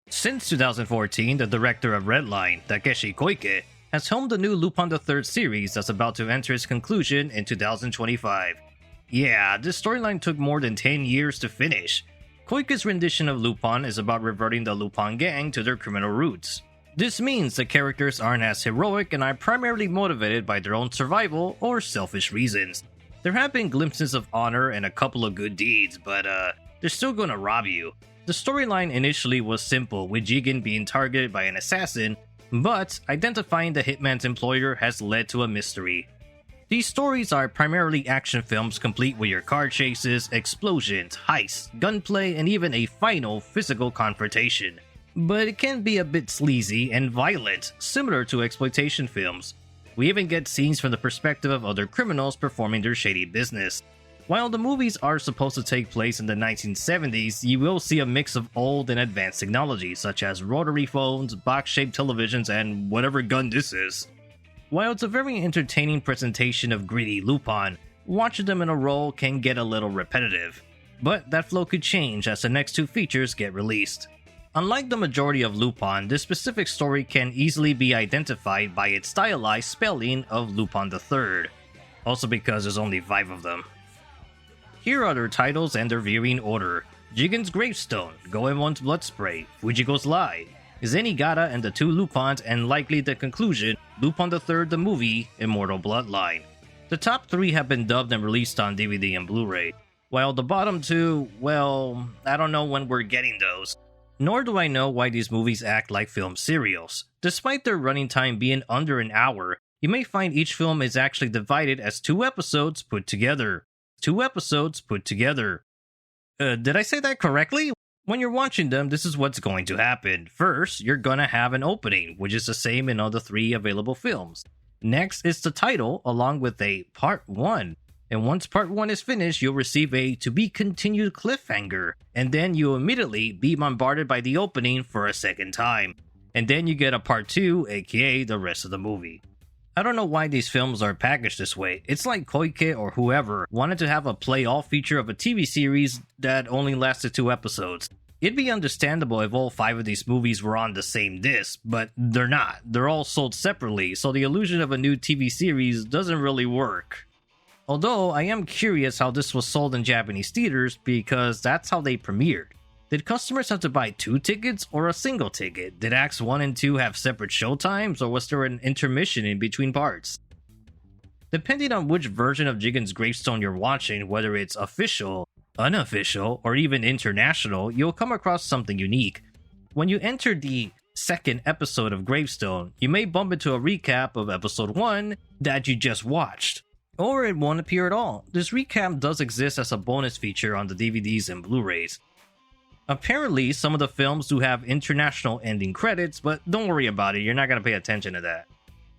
Since 2014, the director of Redline, Takeshi Koike, has helmed the new Lupin the Third series that's about to enter its conclusion in 2025. Yeah, this storyline took more than 10 years to finish. Koike's rendition of Lupin is about reverting the Lupin gang to their criminal roots. This means the characters aren't as heroic and are primarily motivated by their own survival or selfish reasons. There have been glimpses of honor and a couple of good deeds, but they're still gonna rob you. The storyline initially was simple, with Jigen being targeted by an assassin, but identifying the hitman's employer has led to a mystery. These stories are primarily action films complete with your car chases, explosions, heists, gunplay, and even a final physical confrontation. But it can be a bit sleazy and violent, similar to exploitation films. We even get scenes from the perspective of other criminals performing their shady business. While the movies are supposed to take place in the 1970s, you will see a mix of old and advanced technology, such as rotary phones, box-shaped televisions, and whatever gun this is. While it's a very entertaining presentation of gritty Lupin, watching them in a row can get a little repetitive. But that flow could change as the next two features get released. Unlike the majority of Lupin, this specific story can easily be identified by its stylized spelling of Lupin The Third, also because there's only 5 of them. Here are their titles and their viewing order: Jigens Gravestone, Goemon's Blood Spray, Fujiko's Lie, Zenigata and the Two Lupins, and likely the conclusion, Lupin the Third the Movie, Immortal Bloodline. The top 3 have been dubbed and released on DVD and Blu-ray, while the bottom 2, well, I don't know when we're getting those. Nor do I know why these movies act like film serials. Despite their running time being under an hour, you may find each film is actually divided as 2 episodes put together. 2 episodes put together. Did I say that correctly? When you're watching them, this is what's going to happen. First, you're gonna have an opening, which is the same in all the 3 available films. Next is the title, along with a Part 1. And once Part 1 is finished, you'll receive a to be continued cliffhanger. And then you'll immediately be bombarded by the opening for a second time. And then you get a Part 2, aka the rest of the movie. I don't know why these films are packaged this way. It's like Koike or whoever wanted to have a play-all feature of a TV series that only lasted 2 episodes. It'd be understandable if all 5 of these movies were on the same disc, but they're not. They're all sold separately, so the illusion of a new TV series doesn't really work. Although, I am curious how this was sold in Japanese theaters because that's how they premiered. Did customers have to buy 2 tickets or a single ticket? Did Acts 1 and 2 have separate showtimes, or was there an intermission in between parts? Depending on which version of Jigens Gravestone you're watching, whether it's official, unofficial, or even international, you'll come across something unique. When you enter the second episode of Gravestone, you may bump into a recap of episode 1 that you just watched. Or it won't appear at all. This recap does exist as a bonus feature on the DVDs and Blu-rays. Apparently, some of the films do have international ending credits, but don't worry about it, you're not going to pay attention to that.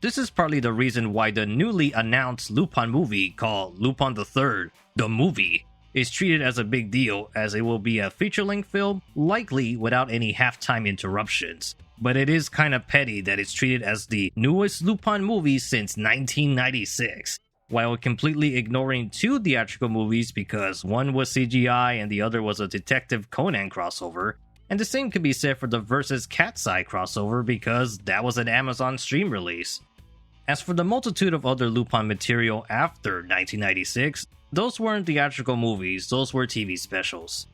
This is partly the reason why the newly announced Lupin movie called Lupin The Third, the movie, is treated as a big deal, as it will be a feature-length film, likely without any halftime interruptions. But it is kind of petty that it's treated as the newest Lupin movie since 1996. While completely ignoring 2 theatrical movies because one was CGI and the other was a Detective Conan crossover, and the same could be said for the Versus Cat's Eye crossover because that was an Amazon Stream release. As for the multitude of other Lupin material after 1996, those weren't theatrical movies, those were TV specials.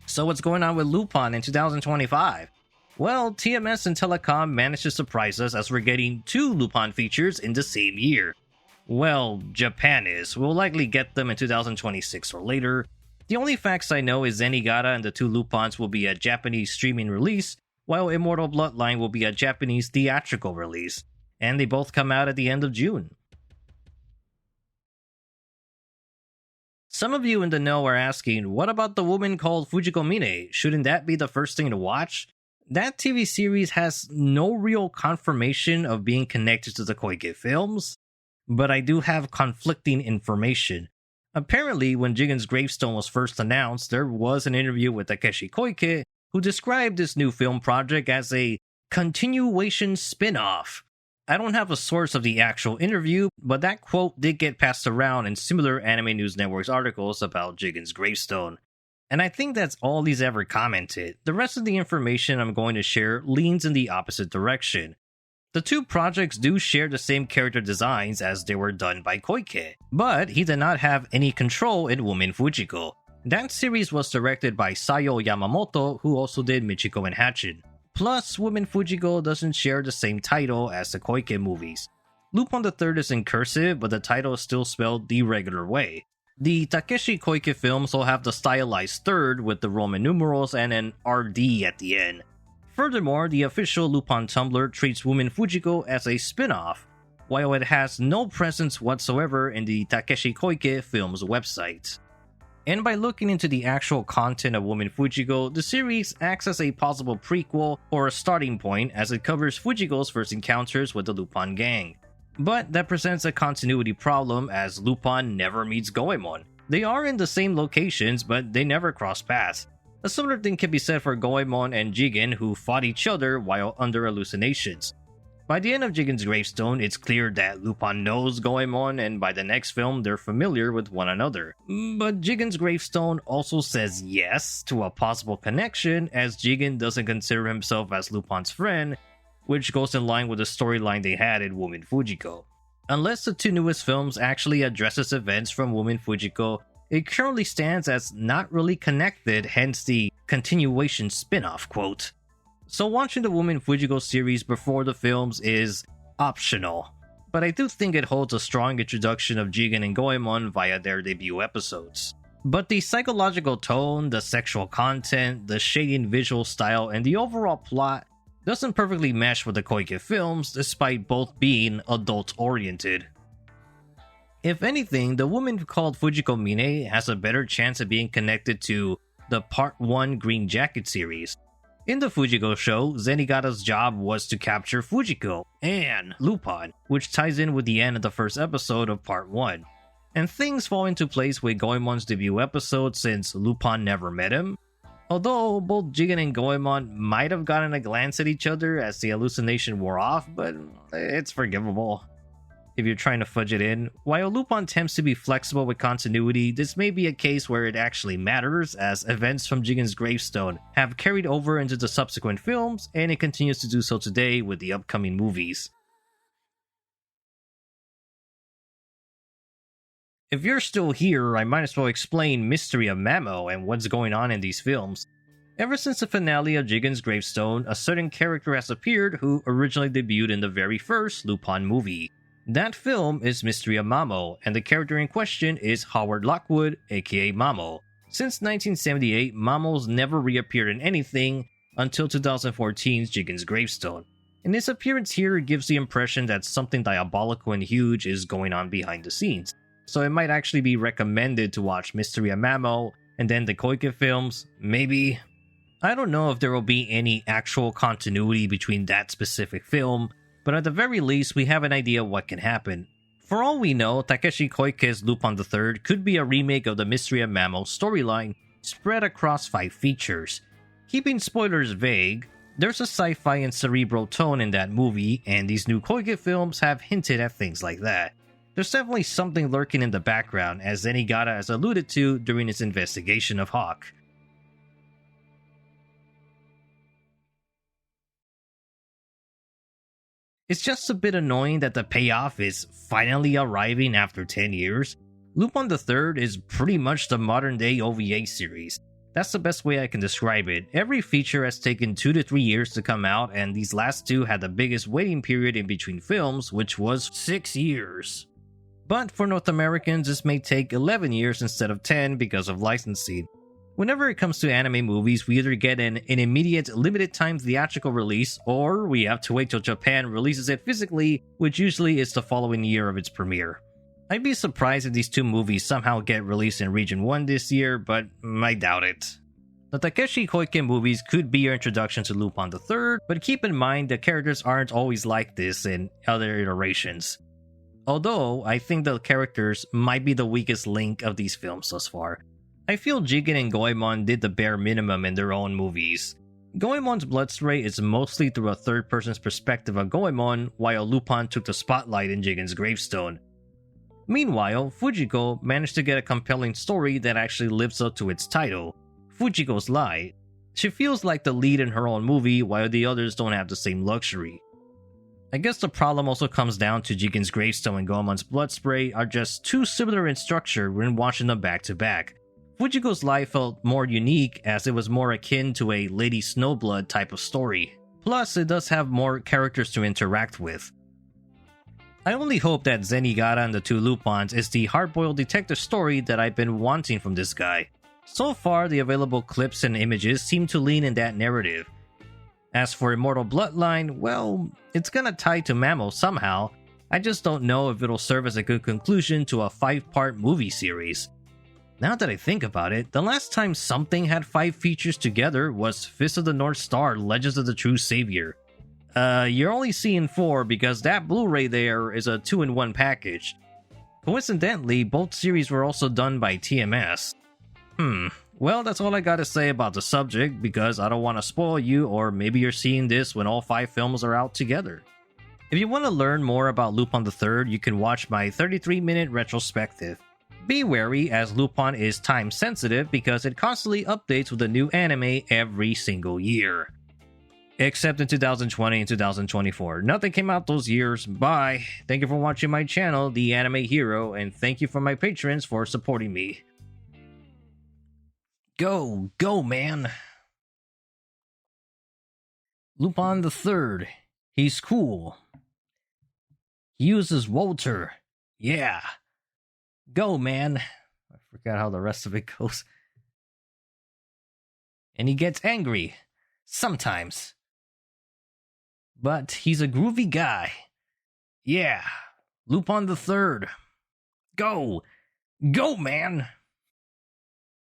So what's going on with Lupin in 2025? Well, TMS and Telecom managed to surprise us as we're getting 2 Lupin features in the same year. Well, Japan is. We'll likely get them in 2026 or later. The only facts I know is Zenigata and the Two Lupins will be a Japanese streaming release, while Immortal Bloodline will be a Japanese theatrical release. And they both come out at the end of June. Some of you in the know are asking, what about the woman called Fujiko Mine? Shouldn't that be the first thing to watch? That TV series has no real confirmation of being connected to the Koike films, but I do have conflicting information. Apparently, when Jigens Gravestone was first announced, there was an interview with Takeshi Koike, who described this new film project as a Continuation Spinoff. I don't have a source of the actual interview, but that quote did get passed around in similar Anime News Network's articles about Jigens Gravestone. And I think that's all he's ever commented. The rest of the information I'm going to share leans in the opposite direction. The two projects do share the same character designs as they were done by Koike, but he did not have any control in Woman Fujiko. That series was directed by Sayo Yamamoto, who also did Michiko and Hatchin. Plus, Woman Fujiko doesn't share the same title as the Koike movies. Lupin the Third is in cursive, but the title is still spelled the regular way. The Takeshi Koike films will have the stylized third with the Roman numerals and an RD at the end. Furthermore, the official Lupin Tumblr treats Woman Fujiko as a spin-off, while it has no presence whatsoever in the Takeshi Koike films website. And by looking into the actual content of Woman Fujiko, the series acts as a possible prequel or a starting point as it covers Fujiko's first encounters with the Lupin gang. But that presents a continuity problem as Lupin never meets Goemon. They are in the same locations, but they never cross paths. A similar thing can be said for Goemon and Jigen, who fought each other while under hallucinations. By the end of Jigens Gravestone, it's clear that Lupin knows Goemon, and by the next film, they're familiar with one another. But Jigens Gravestone also says yes to a possible connection, as Jigen doesn't consider himself as Lupin's friend, which goes in line with the storyline they had in Woman Fujiko. Unless the two newest films actually addresses events from Woman Fujiko, it currently stands as not really connected, hence the Continuation Spinoff quote. So watching the Woman Fujiko series before the films is optional, but I do think it holds a strong introduction of Jigen and Goemon via their debut episodes. But the psychological tone, the sexual content, the shading visual style, and the overall plot doesn't perfectly mesh with the Koike films, despite both being adult-oriented. If anything, the woman called Fujiko Mine has a better chance of being connected to the Part 1 Green Jacket series. In the Fujiko show, Zenigata's job was to capture Fujiko and Lupin, which ties in with the end of the first episode of Part 1. And things fall into place with Goemon's debut episode since Lupin never met him. Although both Jigen and Goemon might have gotten a glance at each other as the hallucination wore off, but it's forgivable if you're trying to fudge it in. While Lupin tends to be flexible with continuity, this may be a case where it actually matters, as events from Jigen's Gravestone have carried over into the subsequent films, and it continues to do so today with the upcoming movies. If you're still here, I might as well explain Mystery of Mamo and what's going on in these films. Ever since the finale of Jigen's Gravestone, a certain character has appeared who originally debuted in the very first Lupin movie. That film is Mystery of Mamo, and the character in question is Howard Lockwood, aka Mamo. Since 1978, Mamo's never reappeared in anything until 2014's Jigen's Gravestone. And his appearance here gives the impression that something diabolical and huge is going on behind the scenes. So it might actually be recommended to watch Mystery of Mamo and then the Koike films, maybe. I don't know if there will be any actual continuity between that specific film, but at the very least, we have an idea of what can happen. For all we know, Takeshi Koike's Lupin the Third could be a remake of the Mystery of Mamo storyline spread across 5 features. Keeping spoilers vague, there's a sci-fi and cerebral tone in that movie, and these new Koike films have hinted at things like that. There's definitely something lurking in the background, as Zenigata has alluded to during his investigation of Hawk. It's just a bit annoying that the payoff is finally arriving after 10 years. Lupin the Third is pretty much the modern day OVA series. That's the best way I can describe it. Every feature has taken 2 to 3 years to come out, and these last two had the biggest waiting period in between films, which was 6 years. But for North Americans, this may take 11 years instead of 10 because of licensing. Whenever it comes to anime movies, we either get an immediate limited time theatrical release, or we have to wait till Japan releases it physically, which usually is the following year of its premiere. I'd be surprised if these two movies somehow get released in Region 1 this year, but I doubt it. The Takeshi Koike movies could be your introduction to Lupin the Third, but keep in mind the characters aren't always like this in other iterations. Although, I think the characters might be the weakest link of these films thus far. I feel Jigen and Goemon did the bare minimum in their own movies. Goemon's blood spray is mostly through a third person's perspective of Goemon, while Lupin took the spotlight in Jigen's Gravestone. Meanwhile, Fujiko managed to get a compelling story that actually lives up to its title. Fujiko's lie. She feels like the lead in her own movie, while the others don't have the same luxury. I guess the problem also comes down to Jigens Gravestone and Goemon's Blood Spray are just too similar in structure when watching them back to back. Fujiko's lie felt more unique as it was more akin to a Lady Snowblood type of story. Plus, it does have more characters to interact with. I only hope that Zenigata and the Two Lupins is the hard-boiled detective story that I've been wanting from this guy. So far, the available clips and images seem to lean in that narrative. As for Immortal Bloodline, well, it's gonna tie to Mamo somehow. I just don't know if it'll serve as a good conclusion to a 5-part movie series. Now that I think about it, the last time something had 5 features together was Fist of the North Star Legends of the True Savior. You're only seeing 4 because that Blu-ray there is a 2-in-1 package. Coincidentally, both series were also done by TMS. Well, that's all I gotta say about the subject because I don't want to spoil you, or maybe you're seeing this when all 5 films are out together. If you want to learn more about Lupin the Third, you can watch my 33-minute retrospective. Be wary as Lupin is time sensitive because it constantly updates with a new anime every single year. Except in 2020 and 2024. Nothing came out those years. Bye. Thank you for watching my channel, The Anime Hero, and thank you for my patrons for supporting me. Go, man. Lupin the Third. He's cool. He uses Walter. Yeah. Go, man. I forgot how the rest of it goes. And he gets angry. Sometimes. But he's a groovy guy. Yeah. Lupin the Third. Go, man.